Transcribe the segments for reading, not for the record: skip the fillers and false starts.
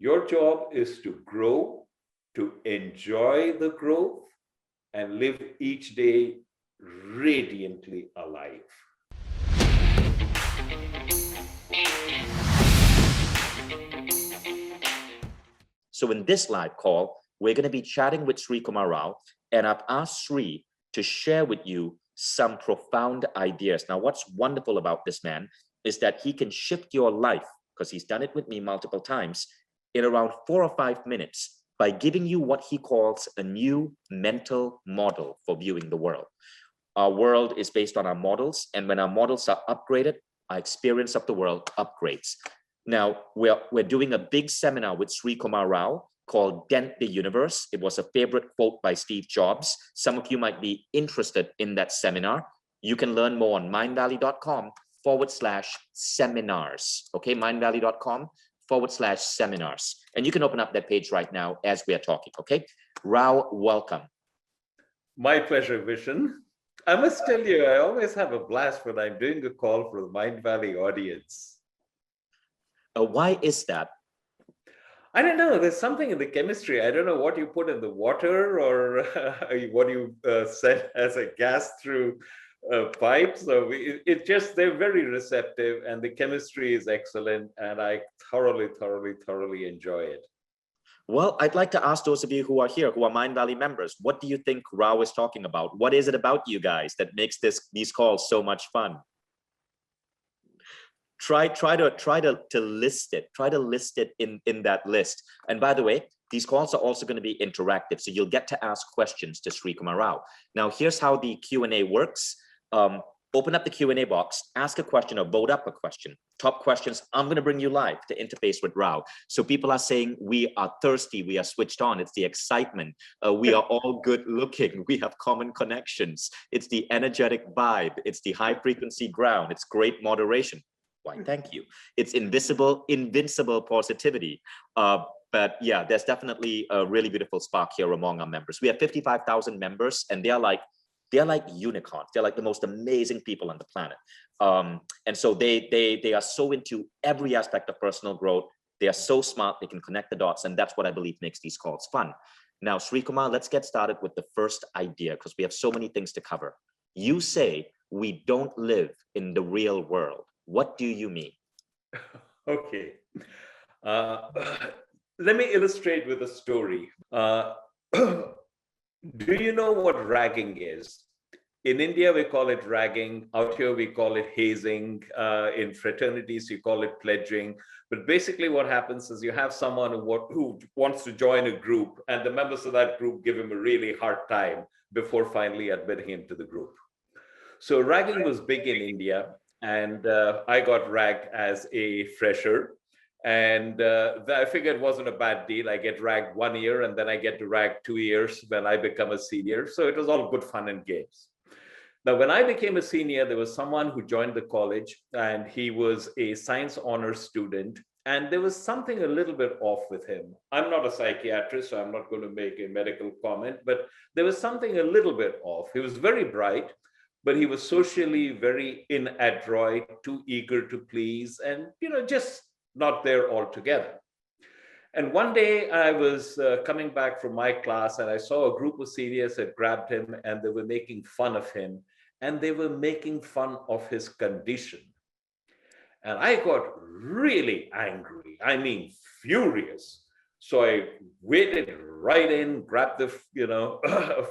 Your job is to grow, to enjoy the growth, and live each day radiantly alive. So in this live call, we're going to be chatting with Srikumar Rao, and I've asked Sri to share with you some profound ideas. Now, what's wonderful about this man is that he can shift your life, because he's done it with me multiple times, in around 4 or 5 minutes by giving you what he calls a new mental model for viewing the world. Our world is based on our models, and when our models are upgraded, our experience of the world upgrades. Now, we're doing a big seminar with Srikumar Rao called Dent the Universe. It was a favorite quote by Steve Jobs. Some of you might be interested in that seminar. You can learn more on mindvalley.com/seminars. Okay, mindvalley.com/seminars. And you can open up that page right now as we are talking. Okay, Rao, welcome. My pleasure, Vishen. I must tell you, I always have a blast when I'm doing a call for the Mind Valley audience. Why is that? I don't know. There's something in the chemistry. I don't know what you put in the water or what you send as a gas through pipes. So they're very receptive, and the chemistry is excellent. And I thoroughly enjoy it. Well, I'd like to ask those of you who are here, who are Mind Valley members, what do you think Rao is talking about? What is it about you guys that makes these calls so much fun? Try to list it. Try to list it in that list. And by the way, these calls are also going to be interactive, so you'll get to ask questions to Srikumar Rao. Now, here's how the Q&A works. Open up the Q&A box, ask a question or vote up a question. Top questions, I'm going to bring you live to interface with Rao. So people are saying we are thirsty, we are switched on. It's the excitement. We are all good looking. We have common connections. It's the energetic vibe. It's the high frequency ground. It's great moderation. Why, thank you. It's invincible positivity. But yeah, there's definitely a really beautiful spark here among our members. We have 55,000 members, and they're like unicorns. They're like the most amazing people on the planet. And so they are so into every aspect of personal growth. They are so smart, they can connect the dots, and that's what I believe makes these calls fun. Now, Srikumar, let's get started with the first idea, because we have so many things to cover. You say we don't live in the real world. What do you mean? Okay. Let me illustrate with a story. Do you know what ragging is? In India, we call it ragging. Out here, we call it hazing. In fraternities, you call it pledging. But basically what happens is you have someone who wants to join a group, and the members of that group give him a really hard time before finally admitting him to the group. So ragging was big in India, and I got ragged as a fresher. And I figured it wasn't a bad deal. I get ragged 1 year, and then I get to rag 2 years when I become a senior. So it was all good fun and games. Now, when I became a senior, there was someone who joined the college, and he was a science honors student. And there was something a little bit off with him. I'm not a psychiatrist, so I'm not going to make a medical comment, but there was something a little bit off. He was very bright, but he was socially very inadroit, too eager to please, and just not there altogether. And one day I was coming back from my class, and I saw a group of seniors had grabbed him, and they were making fun of him, and they were making fun of his condition. And I got really angry, I mean furious. So I waded right in, grabbed the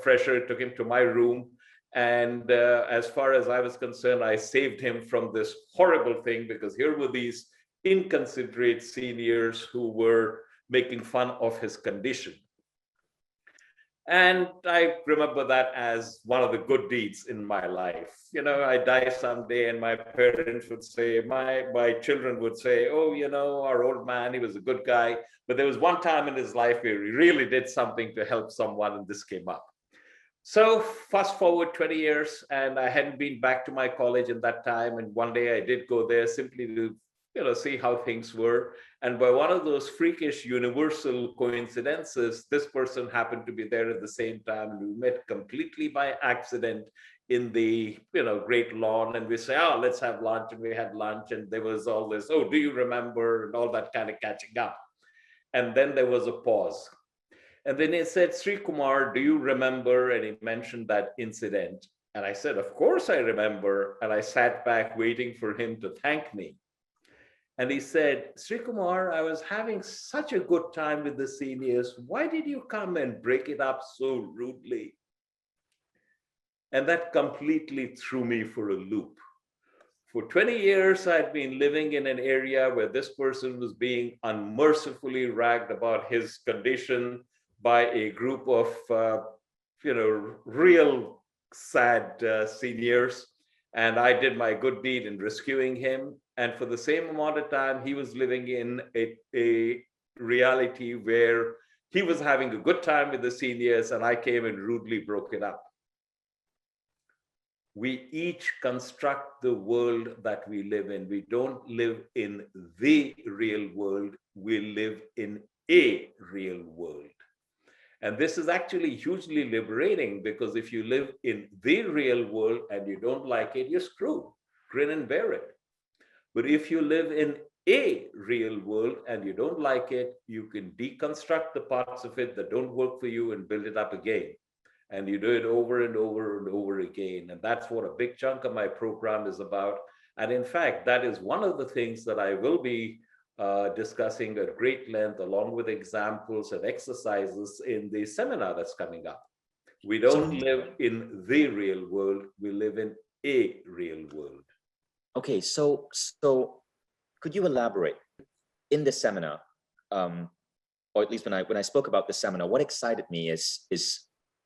fresher, took him to my room. And as far as I was concerned, I saved him from this horrible thing, because here were these inconsiderate seniors who were making fun of his condition. And I remember that as one of the good deeds in my life. I die someday, and my parents would say, my children would say, oh, our old man, he was a good guy. But there was one time in his life where he really did something to help someone, and this came up. So fast forward 20 years, and I hadn't been back to my college in that time. And one day I did go there simply to see how things were. And by one of those freakish universal coincidences, this person happened to be there at the same time. We met completely by accident in the great lawn, and we say, oh, let's have lunch. And we had lunch, and there was all this, oh, do you remember, and all that kind of catching up. And then there was a pause. And then he said, Srikumar, do you remember? And he mentioned that incident. And I said, of course I remember. And I sat back waiting for him to thank me. And he said, Srikumar, I was having such a good time with the seniors. Why did you come and break it up so rudely? And that completely threw me for a loop. For 20 years, I'd been living in an area where this person was being unmercifully ragged about his condition by a group of, real sad seniors. And I did my good deed in rescuing him. And for the same amount of time, he was living in a reality where he was having a good time with the seniors, and I came and rudely broke it up. We each construct the world that we live in. We don't live in the real world, we live in a real world. And this is actually hugely liberating, because if you live in the real world and you don't like it, you're screwed. Grin and bear it. But if you live in a real world and you don't like it, you can deconstruct the parts of it that don't work for you and build it up again. And you do it over and over and over again. And that's what a big chunk of my program is about. And in fact, that is one of the things that I will be discussing at great length, along with examples and exercises in the seminar that's coming up. We don't live in the real world, we live in a real world. Okay, so could you elaborate in the seminar, or at least when I spoke about the seminar, what excited me is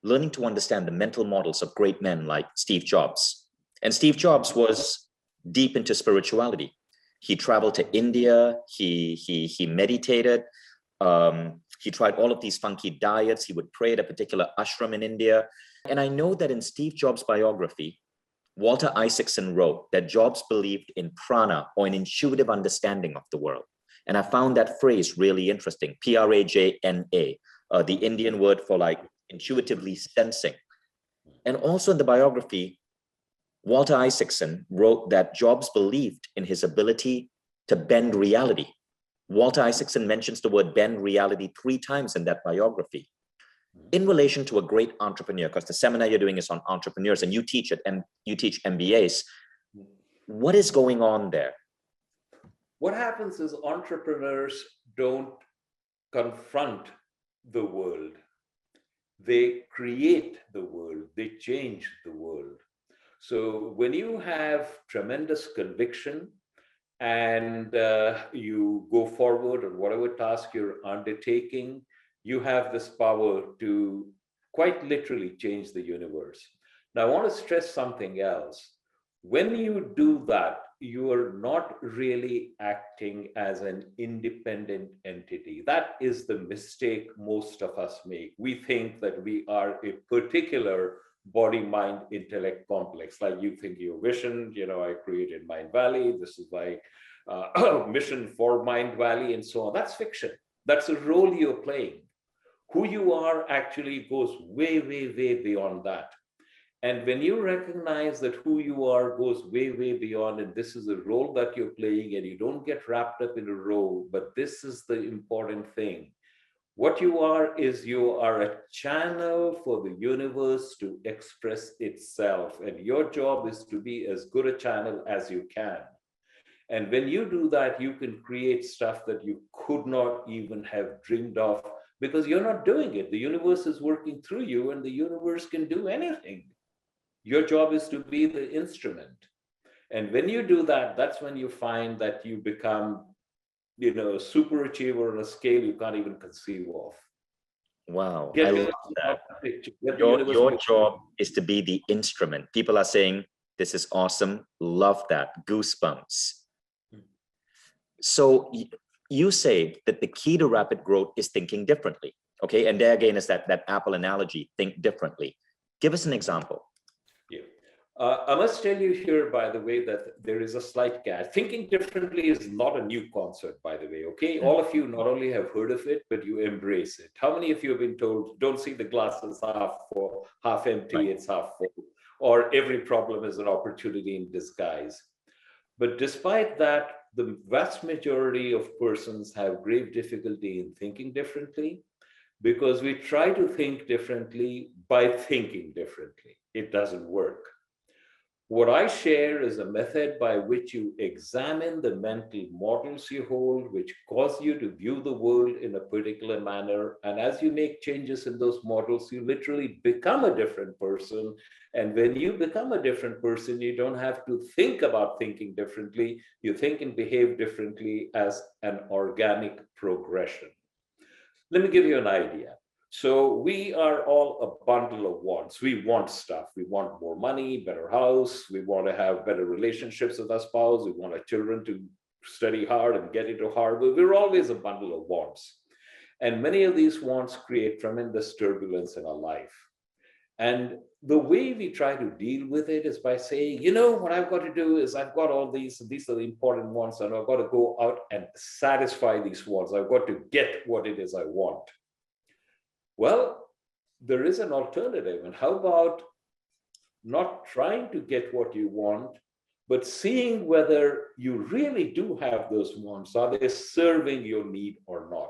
learning to understand the mental models of great men like Steve Jobs. And Steve Jobs was deep into spirituality. He traveled to India, he meditated, he tried all of these funky diets, he would pray at a particular ashram in India. And I know that in Steve Jobs' biography, Walter Isaacson wrote that Jobs believed in prana, or an intuitive understanding of the world. And I found that phrase really interesting, Prajna, the Indian word for like intuitively sensing. And also in the biography, Walter Isaacson wrote that Jobs believed in his ability to bend reality. Walter Isaacson mentions the word bend reality 3 times in that biography. In relation to a great entrepreneur, because the seminar you're doing is on entrepreneurs and you teach it and you teach MBAs, what is going on there? What happens is entrepreneurs don't confront the world. They create the world, they change the world. So when you have tremendous conviction and you go forward on whatever task you're undertaking, you have this power to quite literally change the universe. Now, I want to stress something else. When you do that, you are not really acting as an independent entity. That is the mistake most of us make. We think that we are a particular body, mind, intellect complex. Like you think you're Vishen, I created Mind Valley. This is my mission for Mind Valley and so on. That's fiction. That's a role you're playing. Who you are actually goes way, way, way beyond that. And when you recognize that who you are goes way, way beyond, and this is a role that you're playing, and you don't get wrapped up in a role, but this is the important thing. What you are is you are a channel for the universe to express itself, and your job is to be as good a channel as you can. And when you do that, you can create stuff that you could not even have dreamed of, because you're not doing it. The universe is working through you, and the universe can do anything. Your job is to be the instrument. And when you do that, that's when you find that you become, a super achiever on a scale you can't even conceive of. Wow, I love that. Your job is to be the instrument. People are saying, this is awesome, love that, goosebumps. So you say that the key to rapid growth is thinking differently, okay? And there again is that Apple analogy, think differently. Give us an example. Yeah. I must tell you here, by the way, that there is a slight gap. Thinking differently is not a new concept, by the way, okay? All of you not only have heard of it, but you embrace it. How many of you have been told, don't see the glass as half empty, right. It's half full, or every problem is an opportunity in disguise? But despite that, the vast majority of persons have grave difficulty in thinking differently because we try to think differently by thinking differently. It doesn't work. What I share is a method by which you examine the mental models you hold, which cause you to view the world in a particular manner. And as you make changes in those models, you literally become a different person. And when you become a different person, you don't have to think about thinking differently. You think and behave differently as an organic progression. Let me give you an idea. So we are all a bundle of wants. We want stuff. We want more money, better house. We want to have better relationships with our spouse. We want our children to study hard and get into Harvard. We're always a bundle of wants. And many of these wants create tremendous turbulence in our life. And the way we try to deal with it is by saying, you know, what I've got to do is I've got all these are the important wants, and I've got to go out and satisfy these wants. I've got to get what it is I want. Well, there is an alternative. And how about not trying to get what you want, but seeing whether you really do have those wants? Are they serving your need or not?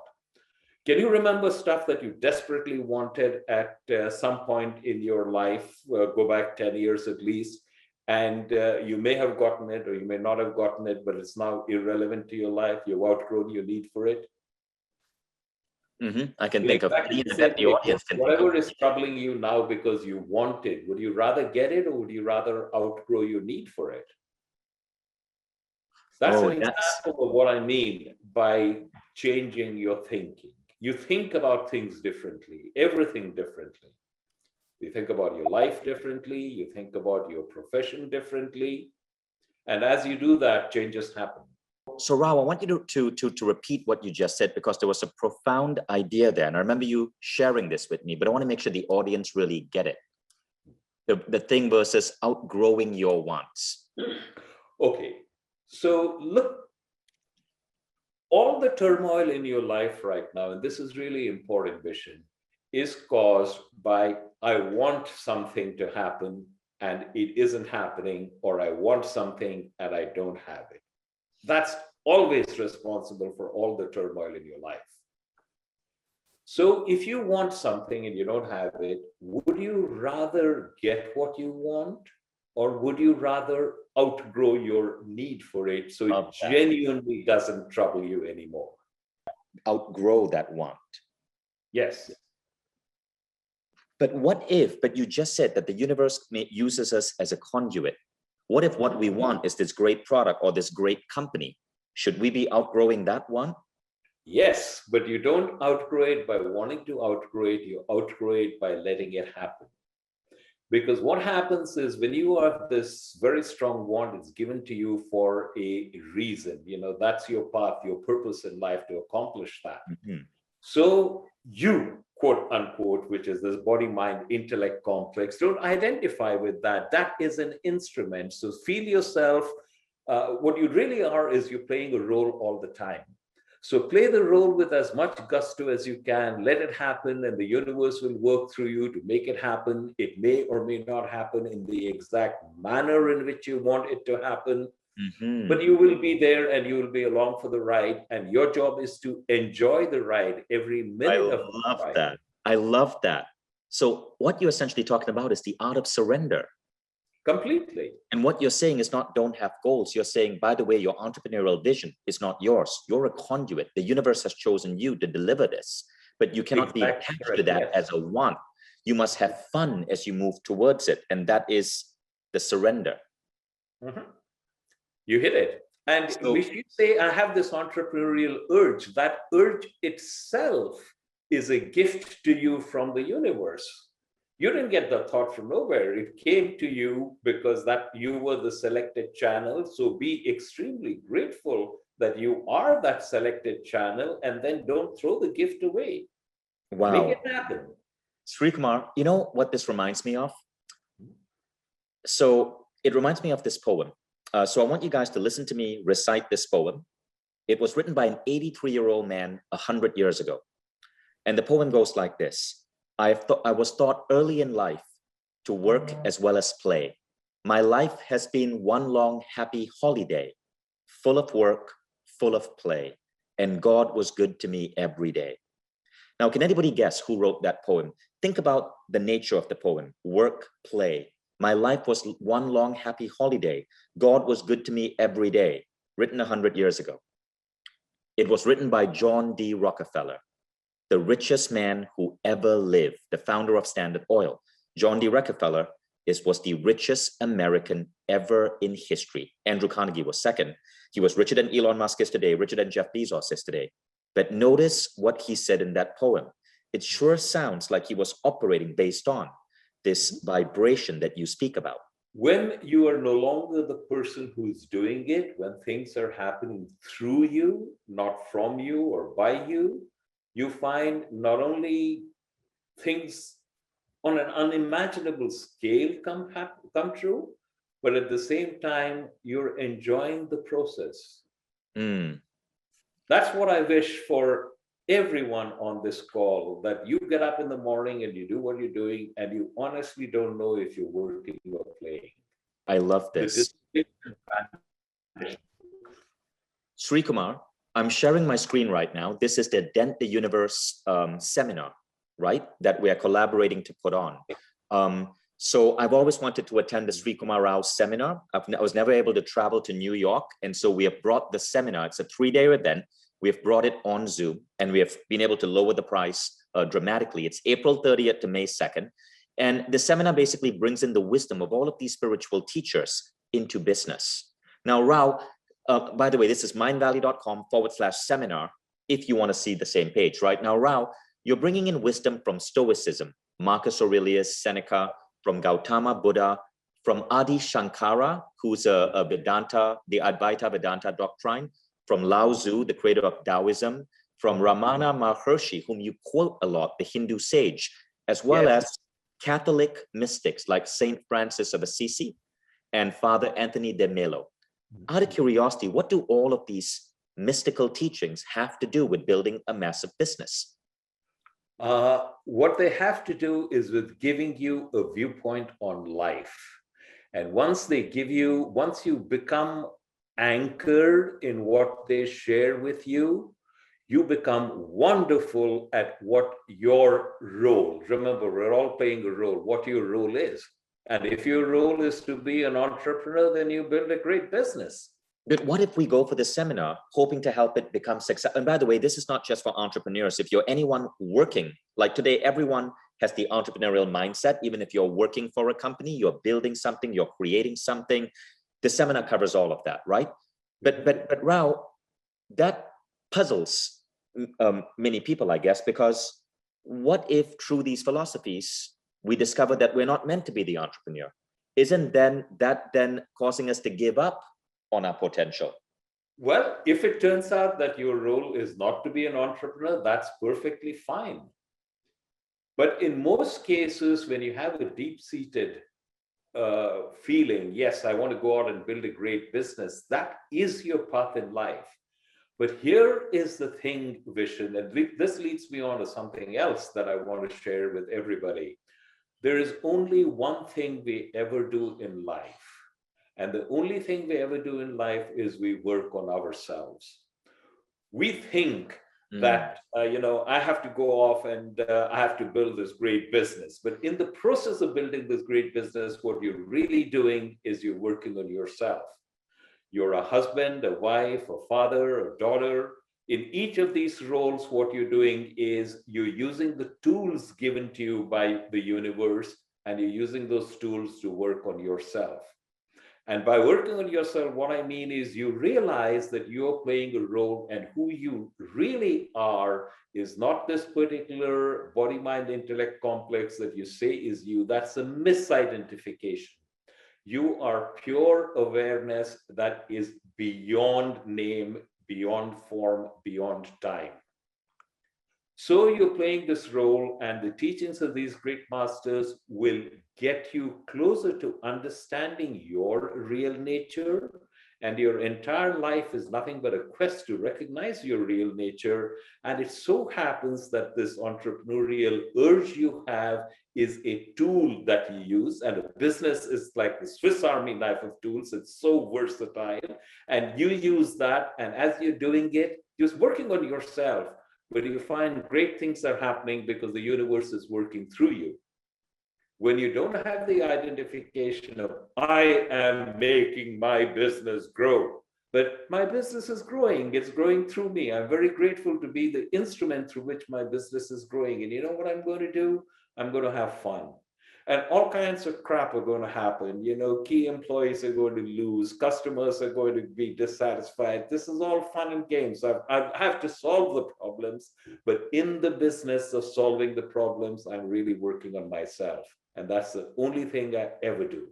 Can you remember stuff that you desperately wanted at some point in your life? Go back 10 years at least, and you may have gotten it or you may not have gotten it, but it's now irrelevant to your life. You've outgrown your need for it. I can think of many that the audience can whatever is troubling you now because you want it, would you rather get it or would you rather outgrow your need for it? That's an example of what I mean by changing your thinking. You think about things differently, everything differently. You think about your life differently, you think about your profession differently. And as you do that, changes happen. So Rao, I want you to repeat what you just said, because there was a profound idea there. And I remember you sharing this with me, but I want to make sure the audience really get it. The thing versus outgrowing your wants. Okay, so look, all the turmoil in your life right now, and this is really important, Vishen, is caused by I want something to happen and it isn't happening, or I want something and I don't have it. That's always responsible for all the turmoil in your life. So if you want something and you don't have it, would you rather get what you want, or would you rather outgrow your need for it so it genuinely doesn't trouble you anymore? Outgrow that want. Yes. But what if, but you just said that the universe uses us as a conduit. What if what we want is this great product or this great company? Should we be outgrowing that one? Yes, but you don't outgrow it by wanting to outgrow it. You outgrow it by letting it happen. Because what happens is when you have this very strong want, it's given to you for a reason. You know, that's your path, your purpose in life to accomplish that. So you, quote unquote, which is this body, mind, intellect complex, don't identify with that. That is an instrument. So feel yourself. What you really are is you're playing a role all the time. So play the role with as much gusto as you can, let it happen, and the universe will work through you to make it happen. It may or may not happen in the exact manner in which you want it to happen, but you will be there and you will be along for the ride, and your job is to enjoy the ride every minute of the ride. I love that. I love that. So what you're essentially talking about is the art of surrender. Completely. And what you're saying is not don't have goals. You're saying, by the way, your entrepreneurial vision is not yours. You're a conduit. The universe has chosen you to deliver this, but you cannot be attached to that as a want. You must have fun as you move towards it. And that is the surrender. You hit it. And so, if you say, I have this entrepreneurial urge, that urge itself is a gift to you from the universe. You didn't get the thought from nowhere. It came to you because that you were the selected channel. So be extremely grateful that you are that selected channel, and then don't throw the gift away. Wow. Make it happen. Srikumar, you know what this reminds me of? So it reminds me of this poem. So I want you guys to listen to me recite this poem. It was written by an 83-year-old man 100 years ago. And the poem goes like this. I was taught early in life to work as well as play. My life has been one long happy holiday, full of work, full of play, and God was good to me every day. Now, can anybody guess who wrote that poem? Think about the nature of the poem: work, play. My life was one long happy holiday. God was good to me every day. Written 100 years ago. It was written by John D. Rockefeller, the richest man who ever lived, the founder of Standard Oil. John D. Rockefeller was the richest American ever in history. Andrew Carnegie was second. He was richer than Elon Musk is today, richer than Jeff Bezos is today. But notice what he said in that poem. It sure sounds like he was operating based on this vibration that you speak about. When you are no longer the person who is doing it, when things are happening through you, not from you or by you, you find not only things on an unimaginable scale come true, but at the same time, you're enjoying the process. That's what I wish for everyone on this call, that you get up in the morning and you do what you're doing, and you honestly don't know if you're working or playing. I love this. Srikumar, I'm sharing my screen right now. This is the Dent the Universe seminar, right? That we are collaborating to put on. So I've always wanted to attend the Srikumar Rao seminar. I was never able to travel to New York. And so we have brought the seminar. It's a 3-day event. We have brought it on Zoom, and we have been able to lower the price dramatically. It's April 30th to May 2nd. And the seminar basically brings in the wisdom of all of these spiritual teachers into business. Now, Rao, by the way, this is mindvalley.com/seminar if you want to see the same page. Right now, Rao, you're bringing in wisdom from Stoicism, Marcus Aurelius, Seneca, from Gautama Buddha, from Adi Shankara, who's a Vedanta, the Advaita Vedanta doctrine, from Lao Tzu, the creator of Taoism, from Ramana Maharshi, whom you quote a lot, the Hindu sage, as well as Catholic mystics like Saint Francis of Assisi and Father Anthony Demelo. Out of curiosity, what do all of these mystical teachings have to do with building a massive business? What they have to do is with giving you a viewpoint on life. And once you become anchored in what they share with you, you become wonderful at what your role. Remember, we're all playing a role, what your role is. And if your role is to be an entrepreneur, then you build a great business. But what if we go for the seminar hoping to help it become successful? And by the way, this is not just for entrepreneurs. If you're anyone working, like today, everyone has the entrepreneurial mindset. Even if you're working for a company, you're building something, you're creating something. The seminar covers all of that, right? But Rao, that puzzles many people, I guess, because what if through these philosophies, we discover that we're not meant to be the entrepreneur? Isn't that causing us to give up on our potential? Well, if it turns out that your role is not to be an entrepreneur, that's perfectly fine. But in most cases, when you have a deep-seated feeling, yes, I want to go out and build a great business, that is your path in life. But here is the thing, Vishen, and this leads me on to something else that I want to share with everybody. There is only one thing we ever do in life. And the only thing we ever do in life is we work on ourselves. We think that, I have to go off and I have to build this great business. But in the process of building this great business, what you're really doing is you're working on yourself. You're a husband, a wife, a father, a daughter. In each of these roles, what you're doing is you're using the tools given to you by the universe, and you're using those tools to work on yourself. And by working on yourself, what I mean is you realize that you're playing a role, and who you really are is not this particular body, mind, intellect complex that you say is you. That's a misidentification. You are pure awareness that is beyond name, beyond form, beyond time. So you're playing this role, and the teachings of these great masters will get you closer to understanding your real nature And your entire life is nothing but a quest to recognize your real nature. And it so happens that this entrepreneurial urge you have is a tool that you use. And a business is like the Swiss Army knife of tools. It's so versatile. And you use that. And as you're doing it, you're working on yourself. But you find great things are happening because the universe is working through you. When you don't have the identification of, I am making my business grow, but my business is growing, it's growing through me. I'm very grateful to be the instrument through which my business is growing. And you know what I'm going to do? I'm going to have fun. And all kinds of crap are going to happen. You know, key employees are going to lose, customers are going to be dissatisfied. This is all fun and games. I have to solve the problems, but in the business of solving the problems, I'm really working on myself. And that's the only thing I ever do.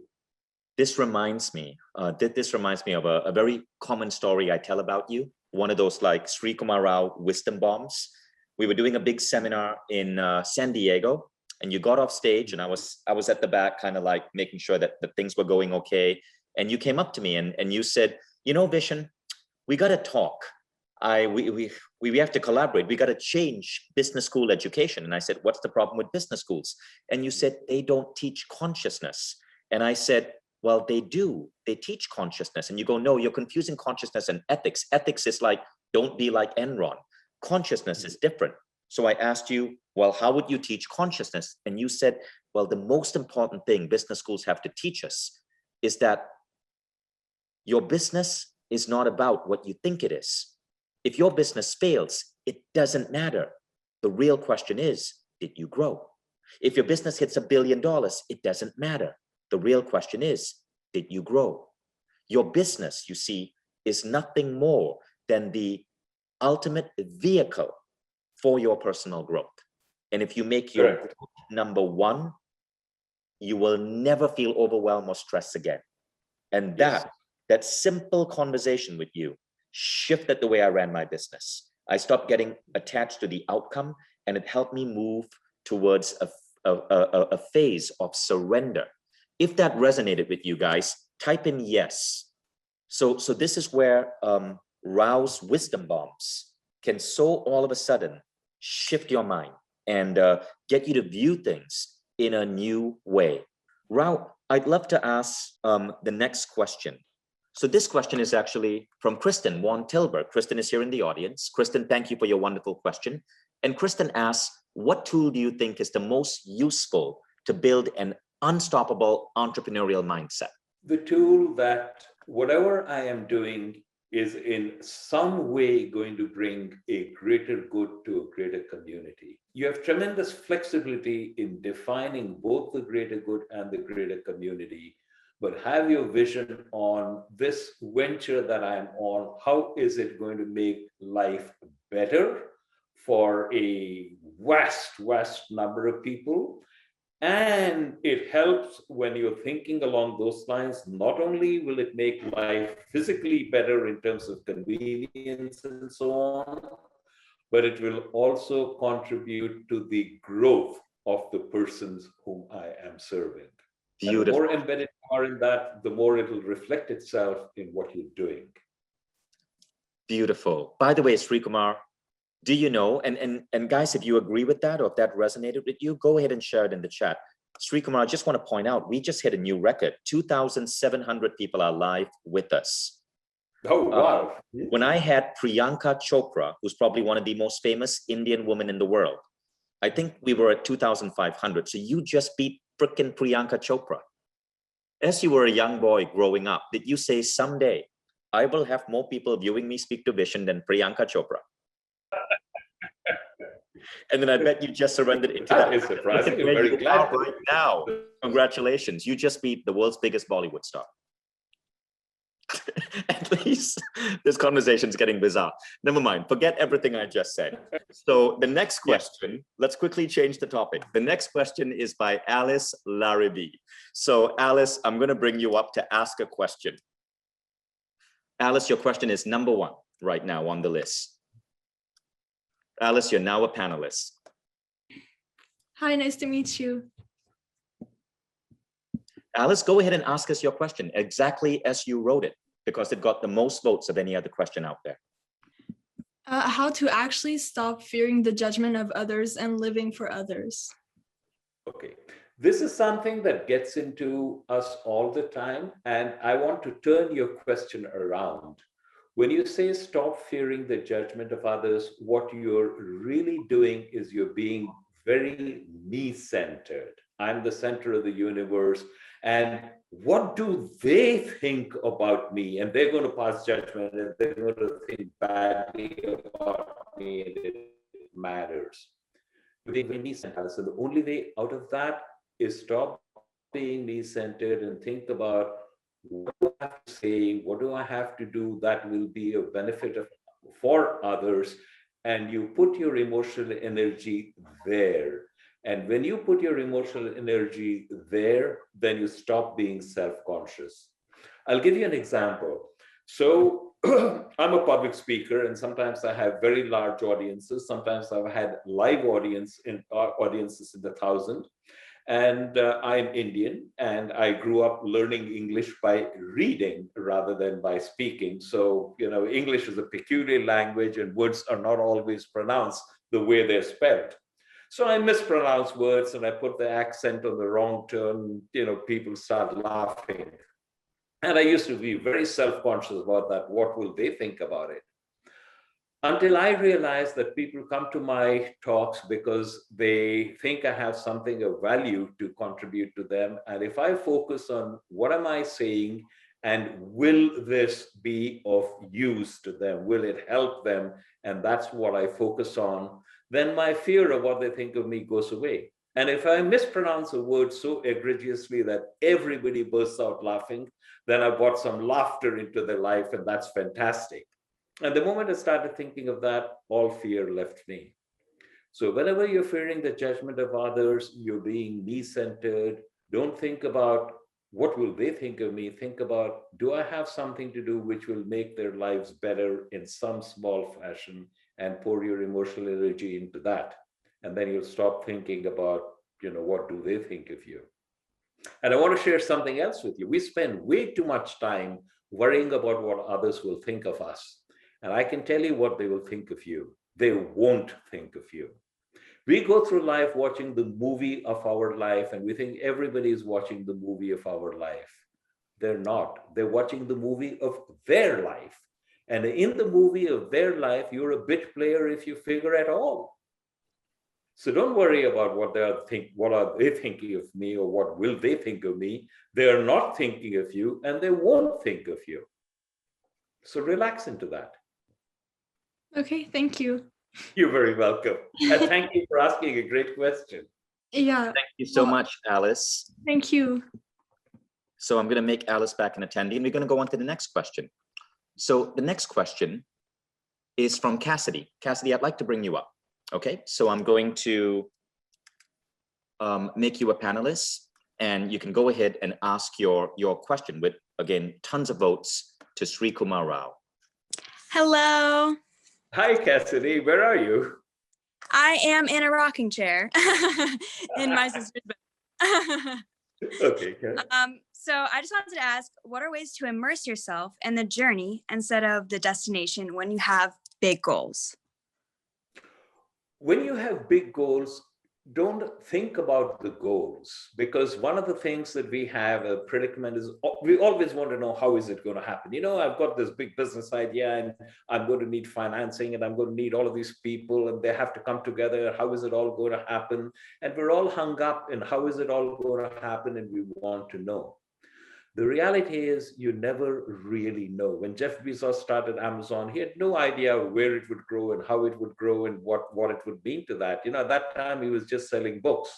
This reminds me of a very common story I tell about you. One of those like Srikumar Rao wisdom bombs. We were doing a big seminar in San Diego, and you got off stage, and I was at the back, kind of like making sure that the things were going okay. And you came up to me and you said, you know, Vishen, we got to talk. We have to collaborate. We got to change business school education. And I said, what's the problem with business schools? And you said, they don't teach consciousness. And I said, well, they do. They teach consciousness. And you go, no, you're confusing consciousness and ethics. Ethics is like, don't be like Enron. Consciousness is different. So I asked you, well, how would you teach consciousness? And you said, well, the most important thing business schools have to teach us is that your business is not about what you think it is. If your business fails, it doesn't matter. The real question is, did you grow? If your business hits $1 billion, it doesn't matter. The real question is, did you grow? Your business, you see, is nothing more than the ultimate vehicle for your personal growth. And if you make your growth number one, you will never feel overwhelmed or stressed again. And that simple conversation with you shifted the way I ran my business. I stopped getting attached to the outcome, and it helped me move towards a phase of surrender. If that resonated with you guys, type in yes. So this is where Rao's wisdom bombs can so all of a sudden shift your mind and get you to view things in a new way. Rao, I'd love to ask the next question. So this question is actually from Kristen Von Tilburg. Kristen is here in the audience. Kristen, thank you for your wonderful question. And Kristen asks, what tool do you think is the most useful to build an unstoppable entrepreneurial mindset? The tool that whatever I am doing is in some way going to bring a greater good to a greater community. You have tremendous flexibility in defining both the greater good and the greater community, but have your vision on this venture that I'm on. How is it going to make life better for a vast number of people? And it helps when you're thinking along those lines. Not only will it make life physically better in terms of convenience and so on, but it will also contribute to the growth of the persons whom I am serving. And the more embedded you are in that, the more it will reflect itself in what you're doing. Beautiful. By the way, Srikumar, do you know, and guys, if you agree with that or if that resonated with you, go ahead and share it in the chat. Srikumar, I just want to point out, we just hit a new record. 2,700 people are live with us. Oh, wow. When I had Priyanka Chopra, who's probably one of the most famous Indian women in the world, I think we were at 2,500. So you just beat frickin' Priyanka Chopra. As you were a young boy growing up, did you say someday, I will have more people viewing me speak to Vishen than Priyanka Chopra? And then I bet you just surrendered into that. That is surprising. I'm very glad right now. Congratulations. You just beat the world's biggest Bollywood star. At least this conversation is getting bizarre. Never mind. Forget everything I just said. So the next question, let's quickly change the topic. The next question is by Alice Larrabee. So Alice, I'm going to bring you up to ask a question. Alice, your question is number 1 right now on the list. Alice, you're now a panelist. Hi, nice to meet you. Alice, go ahead and ask us your question exactly as you wrote it. because it got the most votes of any other question out there. How to actually stop fearing the judgment of others and living for others. Okay, this is something that gets into us all the time, and I want to turn your question around. When you say stop fearing the judgment of others, what you're really doing is you're being very me-centered. I'm the center of the universe, and what do they think about me? And they're going to pass judgment, and they're going to think badly about me, and it matters. Being me-centered. So the only way out of that is stop being me-centered and think about, what do I have to say? What do I have to do that will be a benefit for others? And you put your emotional energy there. And when you put your emotional energy there, then you stop being self-conscious. I'll give you an example. So I'm a public speaker, and sometimes I have very large audiences. Sometimes I've had live audiences in the thousands. And I'm Indian, and I grew up learning English by reading rather than by speaking. So, English is a peculiar language, and words are not always pronounced the way they're spelled. So I mispronounce words, and I put the accent on the wrong turn, people start laughing. And I used to be very self-conscious about that. What will they think about it? Until I realized that people come to my talks because they think I have something of value to contribute to them. And if I focus on what am I saying and will this be of use to them, will it help them? And that's what I focus on. Then my fear of what they think of me goes away. And if I mispronounce a word so egregiously that everybody bursts out laughing, then I brought some laughter into their life, and that's fantastic. And the moment I started thinking of that, all fear left me. So whenever you're fearing the judgment of others, you're being me-centered. Don't think about what will they think of me. Think about, do I have something to do which will make their lives better in some small fashion, and pour your emotional energy into that. And then you'll stop thinking about, what do they think of you? And I want to share something else with you. We spend way too much time worrying about what others will think of us. And I can tell you what they will think of you. They won't think of you. We go through life watching the movie of our life, and we think everybody is watching the movie of our life. They're not. They're watching the movie of their life. And in the movie of their life, you're a bit player if you figure at all. So don't worry about what are they thinking of me, or what will they think of me. They are not thinking of you, and they won't think of you. So relax into that. Okay, thank you. You're very welcome. And thank you for asking a great question. Yeah. Thank you so much, Alice. Thank you. So I'm going to make Alice back an attendee, and we're going to go on to the next question. So the next question is from Cassidy. Cassidy, I'd like to bring you up. Okay, so I'm going to make you a panelist, and you can go ahead and ask your question with, again, tons of votes to Srikumar Rao. Hello. Hi, Cassidy. Where are you? I am in a rocking chair in my sister's bed. Okay. So I just wanted to ask, what are ways to immerse yourself in the journey instead of the destination when you have big goals? When you have big goals, don't think about the goals, because one of the things that we have a predicament is we always want to know, how is it going to happen? I've got this big business idea, and I'm going to need financing, and I'm going to need all of these people, and they have to come together. How is it all going to happen? And we're all hung up in how is it all going to happen, and we want to know. The reality is you never really know. When Jeff Bezos started Amazon, he had no idea where it would grow and how it would grow and what it would mean to that. At that time, he was just selling books.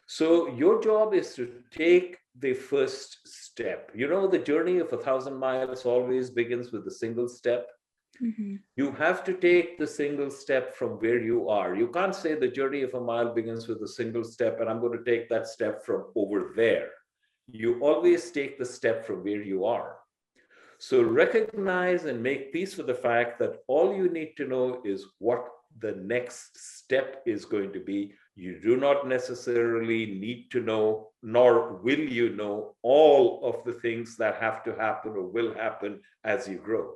So your job is to take the first step. The journey of 1,000 miles always begins with a single step. Mm-hmm. You have to take the single step from where you are. You can't say the journey of a mile begins with a single step, and I'm going to take that step from over there. You always take the step from where you are. So recognize and make peace with the fact that all you need to know is, what the next step is going to be. You do not necessarily need to know, nor will you know, all of the things that have to happen or will happen as you grow.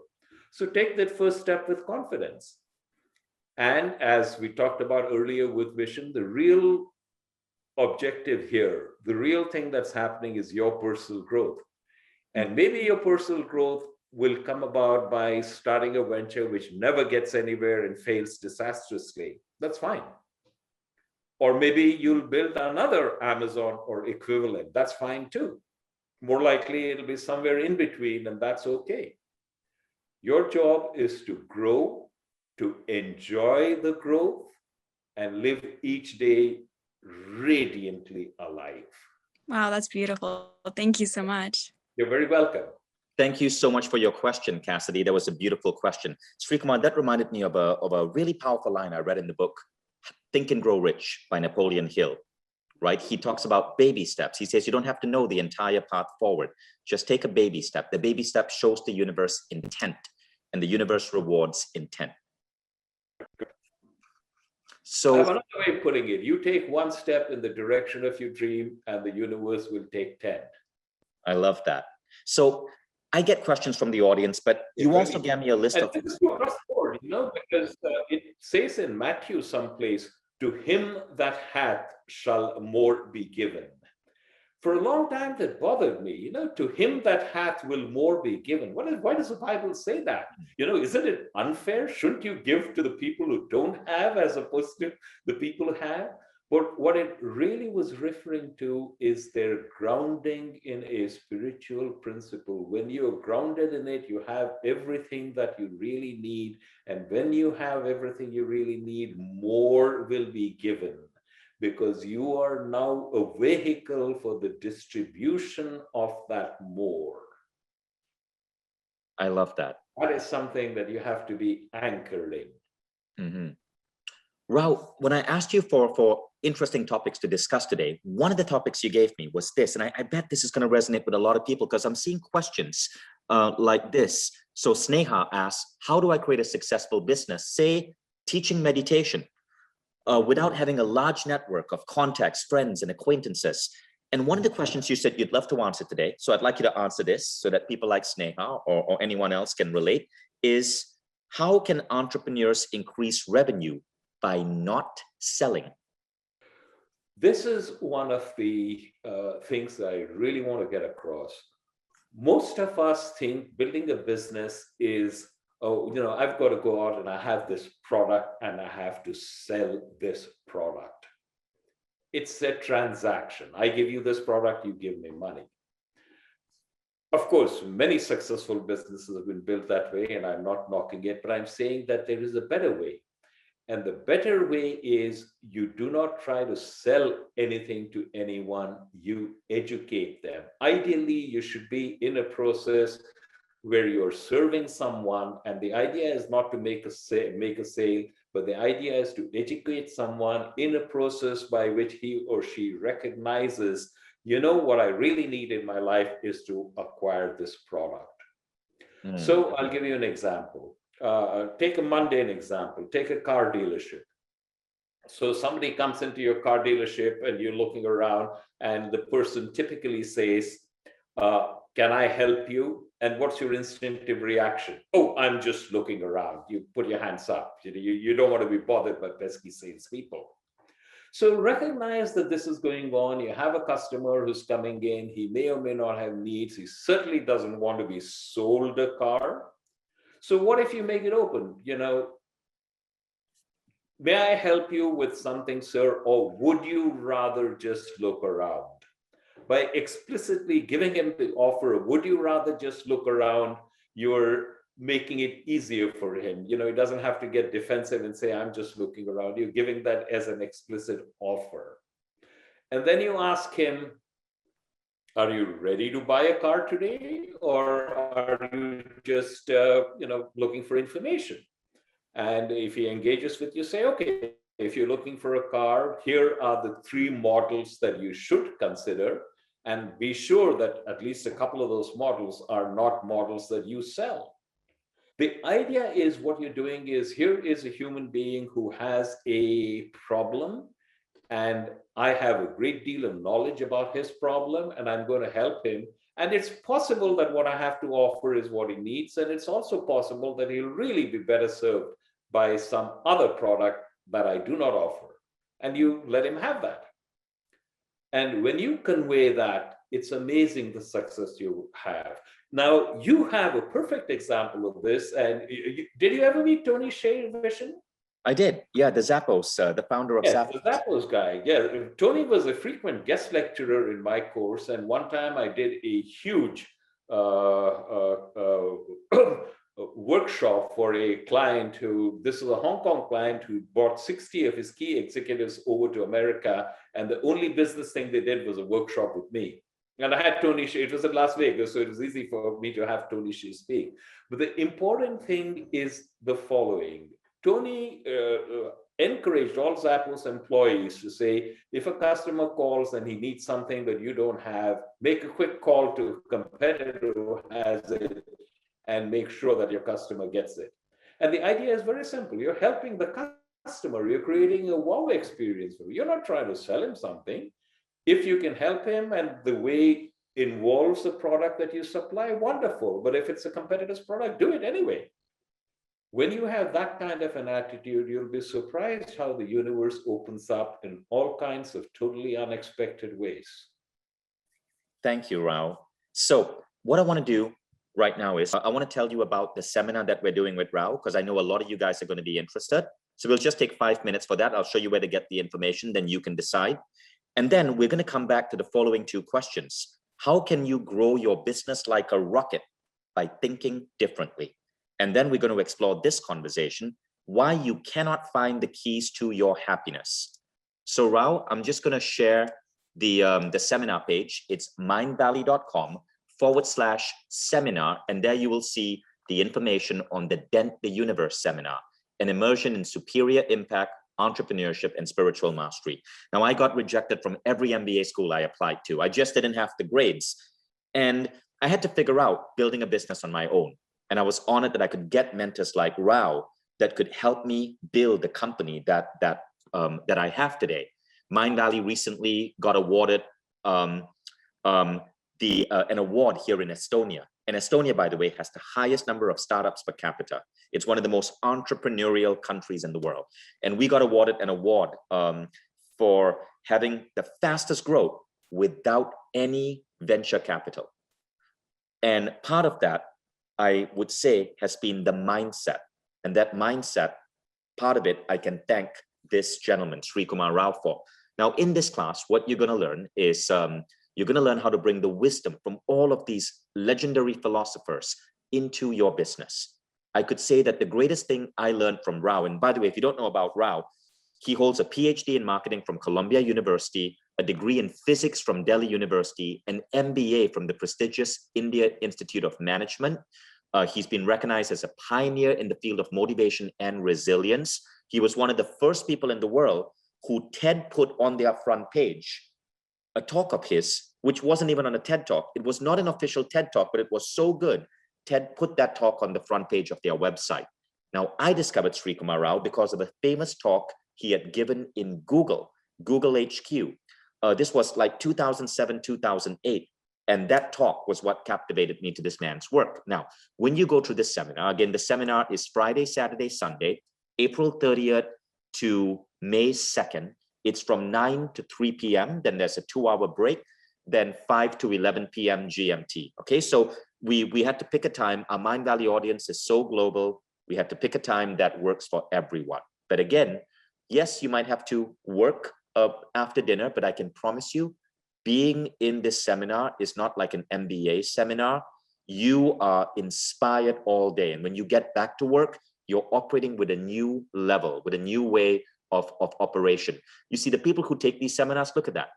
So take that first step with confidence. And as we talked about earlier with Vishen, the real objective here, the real thing that's happening is your personal growth. And maybe your personal growth will come about by starting a venture which never gets anywhere and fails disastrously. That's fine. Or maybe you'll build another Amazon or equivalent. That's fine too. More likely it'll be somewhere in between, and that's okay. Your job is to grow, to enjoy the growth, and live each day radiantly alive. Wow, that's beautiful. Thank you so much. You're very welcome. Thank you so much for your question, Cassidy. That was a beautiful question. Srikumar, that reminded me of a really powerful line I read in the book, Think and Grow Rich by Napoleon Hill, right? He talks about baby steps. He says you don't have to know the entire path forward. Just take a baby step. The baby step shows the universe intent, and the universe rewards intent. So I have another way of putting it. You take one step in the direction of your dream, and the universe will take 10. I love that. So I get questions from the audience, but you also gave me a list of. This is across the board, because it says in Matthew someplace, to him that hath shall more be given. For a long time that bothered me, to him that hath will more be given. Why does the Bible say that? Isn't it unfair? Shouldn't you give to the people who don't have as opposed to the people who have? But what it really was referring to is their grounding in a spiritual principle. When you're grounded in it, you have everything that you really need. And when you have everything you really need, more will be given, because you are now a vehicle for the distribution of that more. I love that. That is something that you have to be anchored in. Mm-hmm. Rao, when I asked you for interesting topics to discuss today, one of the topics you gave me was this, and I bet this is going to resonate with a lot of people because I'm seeing questions like this. So Sneha asks, how do I create a successful business? Say, teaching meditation without having a large network of contacts, friends, and acquaintances. And one of the questions you said you'd love to answer today, so I'd like you to answer this so that people like Sneha or anyone else can relate, is how can entrepreneurs increase revenue by not selling? This is one of the things that I really want to get across. Most of us think building a business is, I've got to go out and I have this product and I have to sell this product. It's a transaction. I give you this product, you give me money. Of course, many successful businesses have been built that way, and I'm not knocking it, but I'm saying that there is a better way. And the better way is you do not try to sell anything to anyone, you educate them. Ideally, you should be in a process where you're serving someone, and the idea is not to make a sale, but the idea is to educate someone in a process by which he or she recognizes, what I really need in my life is to acquire this product. So I'll give you an example. Take a mundane example, take a car dealership. So somebody comes into your car dealership and you're looking around, and the person typically says, can I help you? And what's your instinctive reaction? Oh, I'm just looking around. You put your hands up. You don't want to be bothered by pesky salespeople. So recognize that this is going on. You have a customer who's coming in. He may or may not have needs. He certainly doesn't want to be sold a car. So what if you make it open? May I help you with something, sir? Or would you rather just look around? By explicitly giving him the offer of would you rather just look around, you're making it easier for him. He doesn't have to get defensive and say, I'm just looking around. You're giving that as an explicit offer. And then you ask him, are you ready to buy a car today? Or are you just, looking for information? And if he engages with you, say, okay, if you're looking for a car, here are the 3 models that you should consider. And be sure that at least a couple of those models are not models that you sell. The idea is what you're doing is here is a human being who has a problem, and I have a great deal of knowledge about his problem, and I'm going to help him. And it's possible that what I have to offer is what he needs. And it's also possible that he'll really be better served by some other product that I do not offer. And you let him have that. And when you convey that, it's amazing the success you have. Now, you have a perfect example of this. And did you ever meet Tony Hsieh, Vishen? I did. Yeah, the Zappos, the founder of Yes, Zappos. the Zappos guy. Yeah, Tony was a frequent guest lecturer in my course. And one time I did a huge workshop for a client this is a Hong Kong client who brought 60 of his key executives over to America. And the only business thing they did was a workshop with me. And I had Tony Hsieh, it was in Las Vegas, so it was easy for me to have Tony Hsieh speak. But the important thing is the following. Tony encouraged all Zappos employees to say, if a customer calls and he needs something that you don't have, make a quick call to a competitor who has it and make sure that your customer gets it. And the idea is very simple. You're helping the customer. You're creating a wow experience for him. You're not trying to sell him something. If you can help him and the way involves the product that you supply, wonderful. But if it's a competitor's product, do it anyway. When you have that kind of an attitude, you'll be surprised how the universe opens up in all kinds of totally unexpected ways. Thank you, Rao. So what I want to do right now is I want to tell you about the seminar that we're doing with Rao, because I know a lot of you guys are going to be interested. So we'll just take 5 minutes for that. I'll show you where to get the information, then you can decide. And then we're going to come back to the following 2 questions. How can you grow your business like a rocket? By thinking differently. And then we're going to explore this conversation, why you cannot find the keys to your happiness. So Rao, I'm just going to share the seminar page. It's mindvalley.com/seminar. And there you will see the information on the Dent the Universe seminar, an immersion in superior impact, entrepreneurship, and spiritual mastery. Now, I got rejected from every MBA school I applied to. I just didn't have the grades. And I had to figure out building a business on my own. And I was honored that I could get mentors like Rao that could help me build the company that I have today. Mindvalley recently got awarded an award here in Estonia. And Estonia, by the way, has the highest number of startups per capita. It's one of the most entrepreneurial countries in the world. And we got awarded an award for having the fastest growth without any venture capital. And part of that, I would say, has been the mindset. And that mindset, part of it, I can thank this gentleman, Srikumar Rao, for. Now, in this class, what you're going to learn is you're going to learn how to bring the wisdom from all of these legendary philosophers into your business. I could say that the greatest thing I learned from Rao, and by the way, if you don't know about Rao, he holds a PhD in marketing from Columbia University, a degree in physics from Delhi University, an MBA from the prestigious India Institute of Management. He's been recognized as a pioneer in the field of motivation and resilience. He was one of the first people in the world who TED put on their front page a talk of his, which wasn't even on a TED Talk. It was not an official TED Talk, but it was so good. TED put that talk on the front page of their website. Now, I discovered Srikumar Rao because of a famous talk he had given in Google HQ. This was like 2007, 2008. And that talk was what captivated me to this man's work. Now, when you go to this seminar, again, the seminar is Friday, Saturday, Sunday, April 30th to May 2nd. It's from 9 to 3 p.m. Then there's a 2-hour break, then 5 to 11 p.m. GMT. Okay, so we had to pick a time. Our Mindvalley audience is so global. We had to pick a time that works for everyone. But again, yes, you might have to work after dinner, but I can promise you, being in this seminar is not like an MBA seminar. You are inspired all day. And when you get back to work, you're operating with a new level, with a new way of operation. You see, the people who take these seminars, look at that.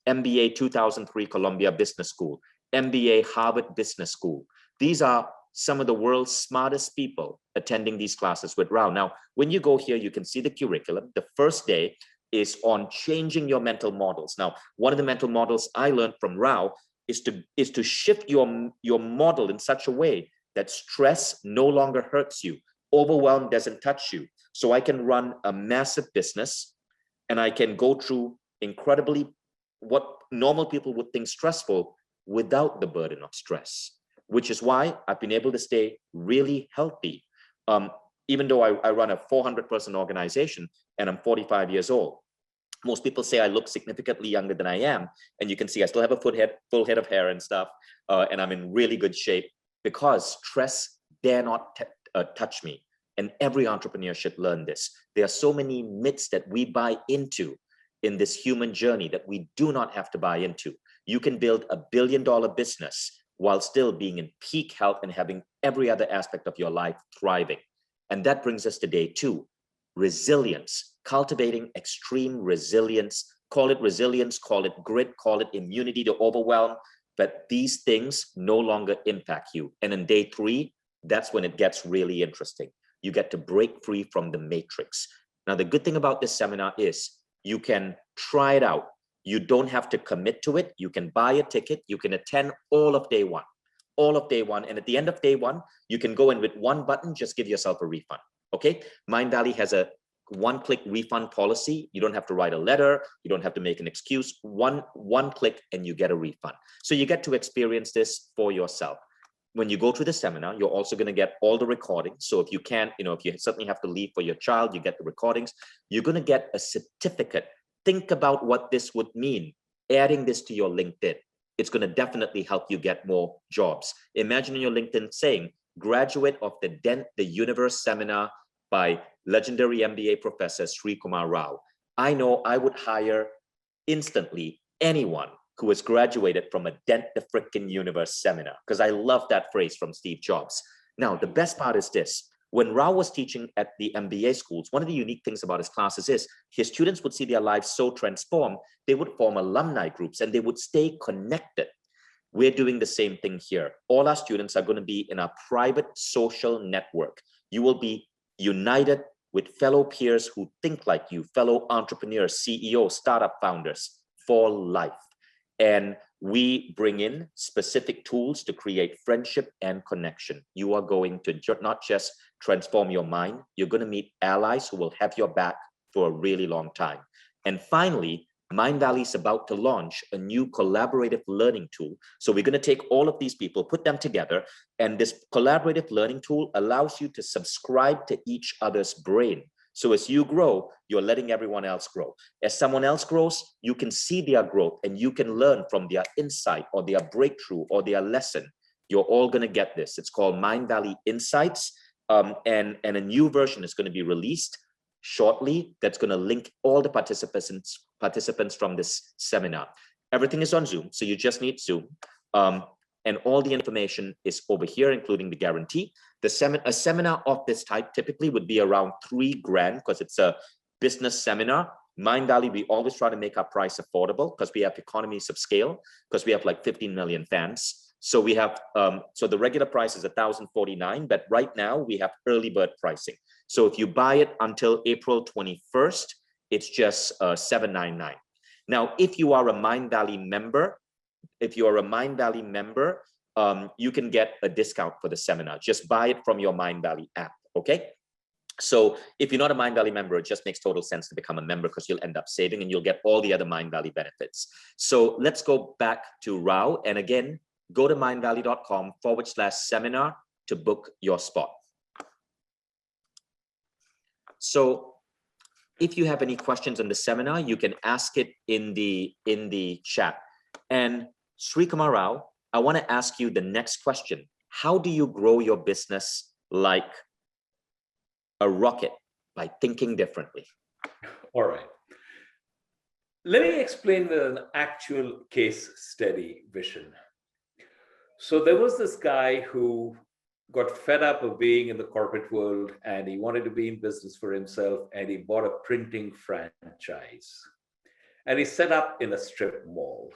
MBA 2003 Columbia Business School, MBA Harvard Business School. These are some of the world's smartest people attending these classes with Rao. Now, when you go here, you can see the curriculum. The first day is on changing your mental models. Now, one of the mental models I learned from Rao is to shift your model in such a way that stress no longer hurts you. Overwhelm doesn't touch you. So I can run a massive business and I can go through incredibly what normal people would think stressful without the burden of stress, which is why I've been able to stay really healthy. Even though I run a 400-person organization and I'm 45 years old. Most people say I look significantly younger than I am. And you can see I still have a full head of hair and stuff. And I'm in really good shape because stress dare not touch me. And every entrepreneur should learn this. There are so many myths that we buy into in this human journey that we do not have to buy into. You can build a billion-dollar business while still being in peak health and having every other aspect of your life thriving. And that brings us to day 2, resilience, cultivating extreme resilience. Call it resilience, call it grit, call it immunity to overwhelm, but these things no longer impact you. And in day 3, that's when it gets really interesting. You get to break free from the matrix. Now, the good thing about this seminar is you can try it out. You don't have to commit to it. You can buy a ticket. You can attend all of day 1. And at the end of day 1, you can go in with one button, just give yourself a refund. Okay. Mindvalley has a one-click refund policy. You don't have to write a letter. You don't have to make an excuse. One click and you get a refund. So you get to experience this for yourself. When you go to the seminar, you're also going to get all the recordings. So if you can't, if you suddenly have to leave for your child, you get the recordings. You're going to get a certificate. Think about what this would mean, adding this to your LinkedIn. It's going to definitely help you get more jobs. Imagine in your LinkedIn saying, graduate of the Dent the Universe seminar by legendary MBA professor Srikumar Rao. I know I would hire instantly anyone who has graduated from a Dent the Frickin' Universe seminar, because I love that phrase from Steve Jobs. Now, the best part is this. When Rao was teaching at the MBA schools, one of the unique things about his classes is his students would see their lives so transformed, they would form alumni groups and they would stay connected. We're doing the same thing here. All our students are going to be in a private social network. You will be united with fellow peers who think like you, fellow entrepreneurs, CEOs, startup founders for life. And we bring in specific tools to create friendship and connection. You are going to not just transform your mind, you're going to meet allies who will have your back for a really long time. And finally, Mindvalley is about to launch a new collaborative learning tool. So we're going to take all of these people, put them together, and this collaborative learning tool allows you to subscribe to each other's brain. So as you grow, you're letting everyone else grow. As someone else grows, you can see their growth and you can learn from their insight or their breakthrough or their lesson. You're all going to get this. It's called Mindvalley Insights. And a new version is going to be released shortly. That's going to link all the participants from this seminar. Everything is on Zoom, so you just need Zoom. And all the information is over here, including the guarantee. A seminar of this type typically would be around $3,000 because it's a business seminar. Mindvalley, we always try to make our price affordable because we have economies of scale, because we have like 15 million fans. So we have, so the regular price is $1,049, but right now we have early bird pricing. So if you buy it until April 21st, it's just $799. Now, if you are a Mindvalley member, you can get a discount for the seminar. Just buy it from your Mindvalley app, okay? So if you're not a Mindvalley member, it just makes total sense to become a member because you'll end up saving and you'll get all the other Mindvalley benefits. So let's go back to Rao. And again, go to mindvalley.com/seminar to book your spot. So if you have any questions on the seminar, you can ask it in the chat. And Srikumar Rao, I want to ask you the next question. How do you grow your business like a rocket? By thinking differently. All right. Let me explain with an actual case study, Vishen. So there was this guy who got fed up of being in the corporate world and he wanted to be in business for himself, and he bought a printing franchise and he set up in a strip mall.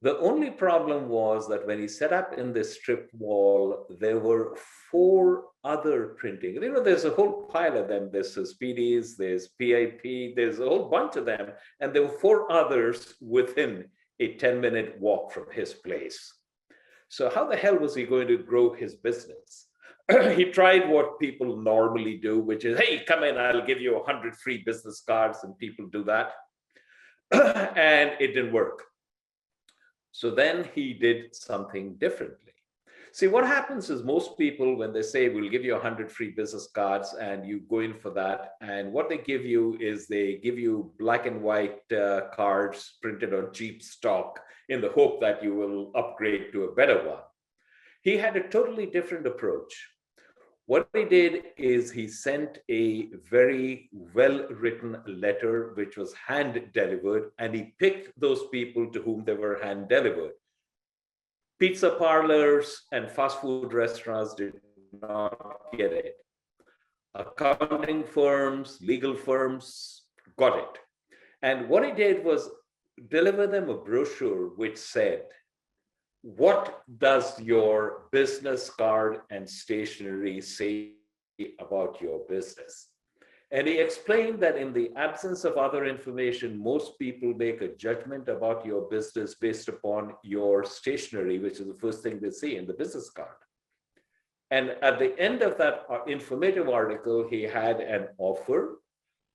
The only problem was that when he set up in this strip mall, there were 4 other printing. There's a whole pile of them. There's PDs, there's PIP, there's a whole bunch of them. And there were 4 others within a 10-minute walk from his place. So how the hell was he going to grow his business? He tried what people normally do, which is, hey, come in, I'll give you 100 free business cards, and people do that. And it didn't work. So then he did something differently. See, what happens is most people, when they say, we'll give you 100 free business cards, and you go in for that, and what they give you is they give you black and white cards printed on cheap stock in the hope that you will upgrade to a better one. He had a totally different approach. What he did is he sent a very well-written letter, which was hand-delivered, and he picked those people to whom they were hand-delivered. Pizza parlors and fast food restaurants did not get it. Accounting firms, legal firms got it. And what he did was deliver them a brochure which said, what does your business card and stationery say about your business? And he explained that in the absence of other information, most people make a judgment about your business based upon your stationery, which is the first thing they see in the business card. And at the end of that informative article, he had an offer.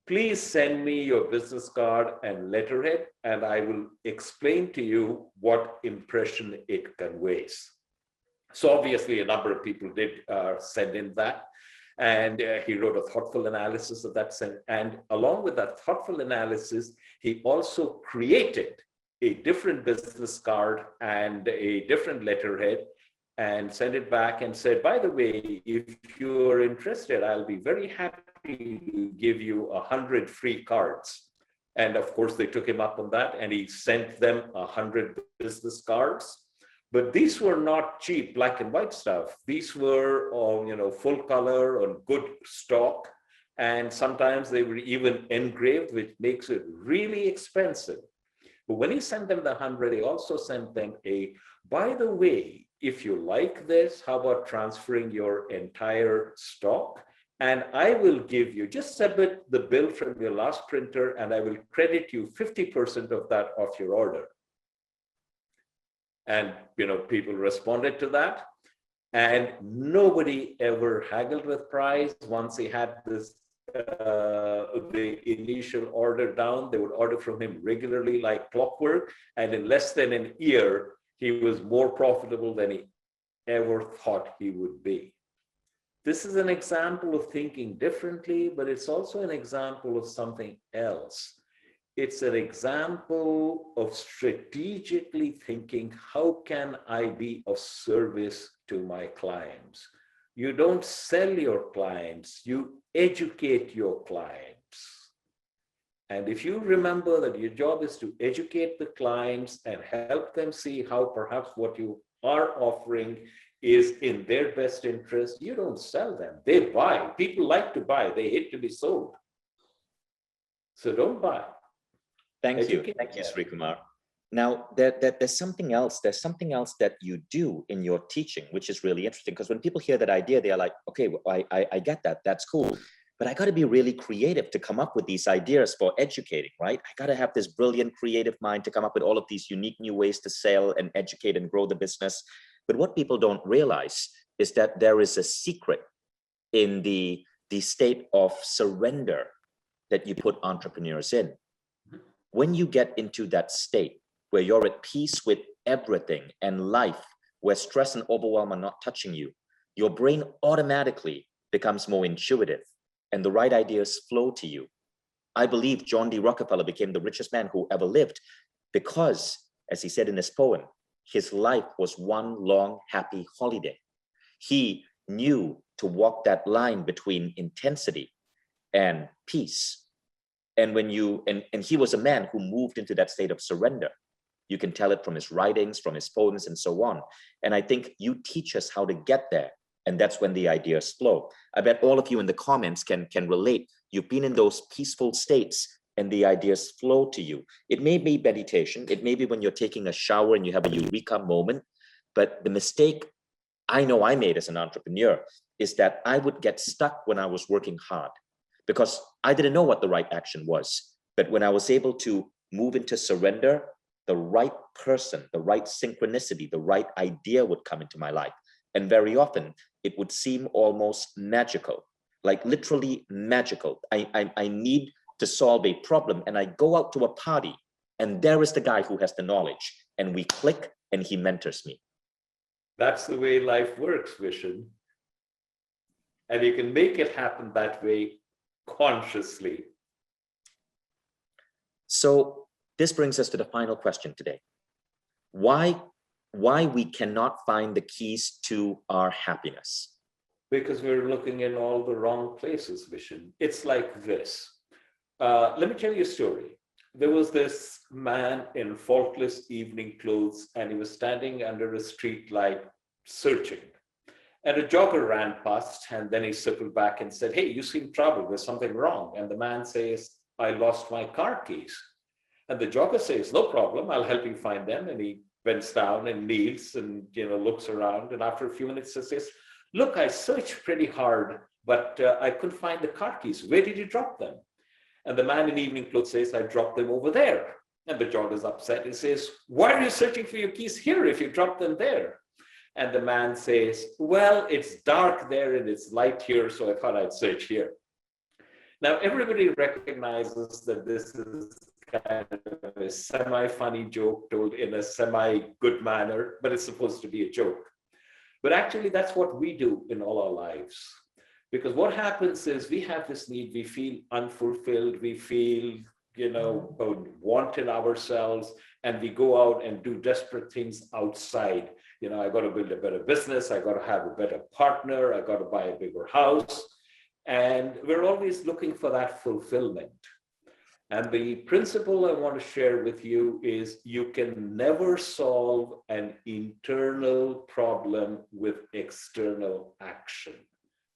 Please send me your business card and letterhead, and I will explain to you what impression it conveys. So obviously, a number of people did send in that. And he wrote a thoughtful analysis of that. And along with that thoughtful analysis, he also created a different business card and a different letterhead and sent it back and said, by the way, if you are interested, I'll be very happy to give you 100 free cards. And of course, they took him up on that, and he sent them 100 business cards. But these were not cheap black and white stuff. These were, full color on good stock. And sometimes they were even engraved, which makes it really expensive. But when he sent them the 100, he also sent them by the way, if you like this, how about transferring your entire stock? And I will give you, just submit the bill from your last printer, and I will credit you 50% of that off your order. And people responded to that, and nobody ever haggled with price. Once he had this the initial order down, they would order from him regularly like clockwork, and in less than an year, he was more profitable than he ever thought he would be. This is an example of thinking differently, but it's also an example of something else. It's an example of strategically thinking, how can I be of service to my clients? You don't sell your clients, you educate your clients. And if you remember that your job is to educate the clients and help them see how perhaps what you are offering is in their best interest, you don't sell them, they buy. People like to buy, they hate to be sold. So don't buy. Thank you, Srikumar. Now, there's something else. There's something else that you do in your teaching, which is really interesting. Because when people hear that idea, they are like, okay, I get that. That's cool. But I got to be really creative to come up with these ideas for educating, right? I got to have this brilliant creative mind to come up with all of these unique new ways to sell and educate and grow the business. But what people don't realize is that there is a secret in the state of surrender that you put entrepreneurs in. When you get into that state where you're at peace with everything and life, where stress and overwhelm are not touching you, your brain automatically becomes more intuitive and the right ideas flow to you. I believe John D. Rockefeller became the richest man who ever lived because, as he said in his poem, his life was one long happy holiday. He knew to walk that line between intensity and peace. And when and he was a man who moved into that state of surrender. You can tell it from his writings, from his poems, and so on. And I think you teach us how to get there. And that's when the ideas flow. I bet all of you in the comments can relate. You've been in those peaceful states and the ideas flow to you. It may be meditation. It may be when you're taking a shower and you have a eureka moment. But the mistake I know I made as an entrepreneur is that I would get stuck when I was working hard because I didn't know what the right action was. But when I was able to move into surrender, the right person, the right synchronicity, the right idea would come into my life. And very often it would seem almost magical, like literally magical. I need to solve a problem, and I go out to a party, and there is the guy who has the knowledge, and we click, and he mentors me. That's the way life works, Vishen. And you can make it happen that way consciously. So this brings us to the final question today. Why we cannot find the keys to our happiness? Because we're looking in all the wrong places, Vishen. It's like this. Let me tell you a story. There was this man in faultless evening clothes, and he was standing under a street light searching. And a jogger ran past, and then he circled back and said, "Hey, you seem troubled. There's something wrong." And the man says, "I lost my car keys." And the jogger says, "No problem. I'll help you find them." And he bends down and kneels and looks around. And after a few minutes, he says, "Look, I searched pretty hard, but I couldn't find the car keys. Where did you drop them?" And the man in evening clothes says, "I dropped them over there." And the jogger's upset. He says, "Why are you searching for your keys here if you dropped them there?" And the man says, "Well, it's dark there and it's light here, so I thought I'd search here." Now, everybody recognizes that this is kind of a semi-funny joke told in a semi-good manner, but it's supposed to be a joke. But actually, that's what we do in all our lives. Because what happens is we have this need, we feel unfulfilled, we feel, wanted ourselves, and we go out and do desperate things outside. I got to build a better business, I got to have a better partner, I got to buy a bigger house. And we're always looking for that fulfillment. And the principle I want to share with you is you can never solve an internal problem with external action.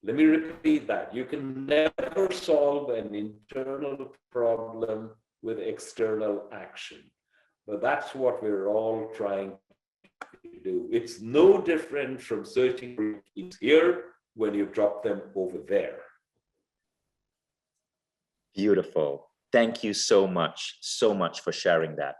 Let me repeat that. You can never solve an internal problem with external action. But that's what we're all trying to do. It's no different from searching for keys here when you drop them over there. Beautiful. Thank you so much for sharing that.